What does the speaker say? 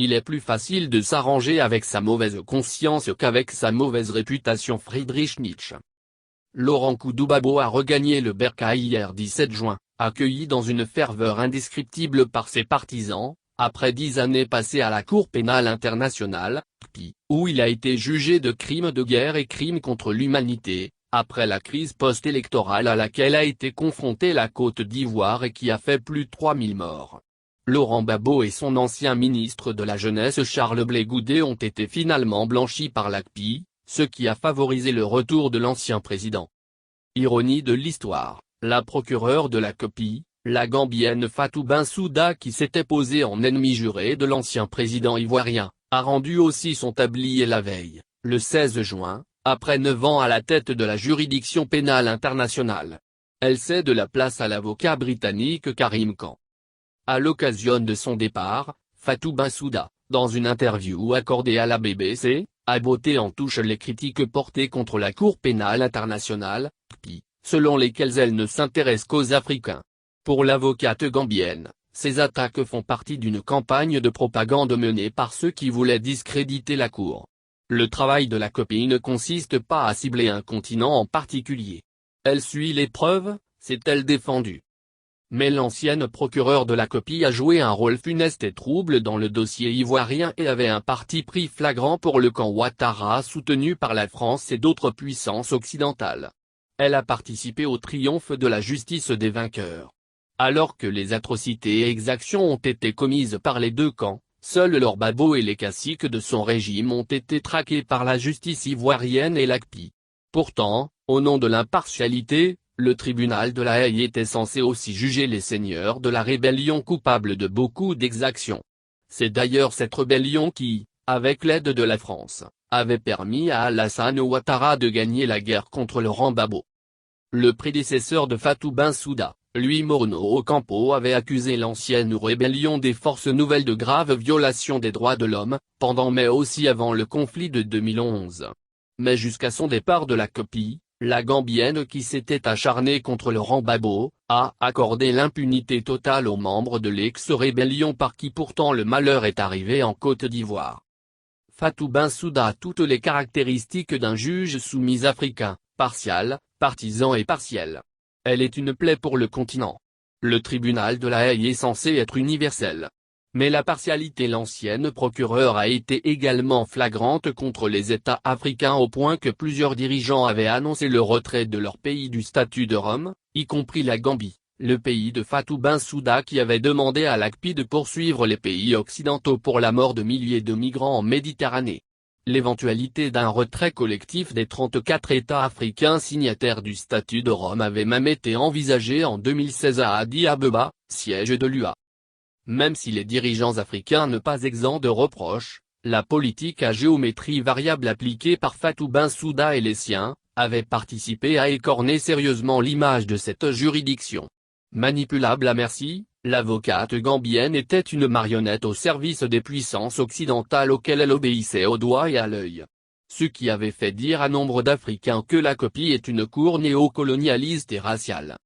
Il est plus facile de s'arranger avec sa mauvaise conscience qu'avec sa mauvaise réputation. Friedrich Nietzsche. Laurent Gbagbo a regagné le Bercail hier 17 juin, accueilli dans une ferveur indescriptible par ses partisans, après 10 années passées à la Cour pénale internationale, CPI, où il a été jugé de crimes de guerre et crimes contre l'humanité, après la crise post-électorale à laquelle a été confrontée la Côte d'Ivoire et qui a fait plus de 3000 morts. Laurent Gbagbo et son ancien ministre de la Jeunesse Charles Blé Goudé ont été finalement blanchis par la CPI, ce qui a favorisé le retour de l'ancien président. Ironie de l'histoire, la procureure de la CPI, la Gambienne Fatou Bensouda qui s'était posée en ennemi juré de l'ancien président ivoirien, a rendu aussi son tablier la veille, le 16 juin, après 9 ans à la tête de la juridiction pénale internationale. Elle cède la place à l'avocat britannique Karim Khan. À l'occasion de son départ, Fatou Bensouda, dans une interview accordée à la BBC, a botté en touche les critiques portées contre la Cour pénale internationale, CPI, selon lesquelles elle ne s'intéresse qu'aux Africains. Pour l'avocate gambienne, ces attaques font partie d'une campagne de propagande menée par ceux qui voulaient discréditer la Cour. Le travail de la CPI ne consiste pas à cibler un continent en particulier. Elle suit les preuves, s'est-elle défendue. Mais l'ancienne procureure de la CPI a joué un rôle funeste et trouble dans le dossier ivoirien et avait un parti pris flagrant pour le camp Ouattara soutenu par la France et d'autres puissances occidentales. Elle a participé au triomphe de la justice des vainqueurs. Alors que les atrocités et exactions ont été commises par les deux camps, seuls Laurent Gbagbo et les caciques de son régime ont été traqués par la justice ivoirienne et la CPI. Pourtant, au nom de l'impartialité, le tribunal de La Haye était censé aussi juger les seigneurs de la rébellion coupables de beaucoup d'exactions. C'est d'ailleurs cette rébellion qui, avec l'aide de la France, avait permis à Alassane Ouattara de gagner la guerre contre Laurent Gbagbo. Le prédécesseur de Fatou Bensouda, Louis Morneau Ocampo, avait accusé l'ancienne rébellion des forces nouvelles de graves violations des droits de l'homme, pendant mais aussi avant le conflit de 2011. Mais jusqu'à son départ de la CPI, la Gambienne qui s'était acharnée contre Laurent Gbagbo, a accordé l'impunité totale aux membres de l'ex-rébellion par qui pourtant le malheur est arrivé en Côte d'Ivoire. Fatou Bensouda a toutes les caractéristiques d'un juge soumis africain, partial, partisan et partiel. Elle est une plaie pour le continent. Le tribunal de La Haye est censé être universel. Mais la partialité de l'ancienne procureure a été également flagrante contre les États africains au point que plusieurs dirigeants avaient annoncé le retrait de leur pays du statut de Rome, y compris la Gambie, le pays de Fatou Bensouda qui avait demandé à la CPI de poursuivre les pays occidentaux pour la mort de milliers de migrants en Méditerranée. L'éventualité d'un retrait collectif des 34 États africains signataires du statut de Rome avait même été envisagée en 2016 à Addis Abeba, siège de l'UA. Même si les dirigeants africains ne pas exempts de reproches, la politique à géométrie variable appliquée par Fatou Bensouda et les siens, avait participé à écorner sérieusement l'image de cette juridiction. Manipulable à merci, l'avocate gambienne était une marionnette au service des puissances occidentales auxquelles elle obéissait au doigt et à l'œil. Ce qui avait fait dire à nombre d'Africains que la CPI est une cour néocolonialiste et raciale.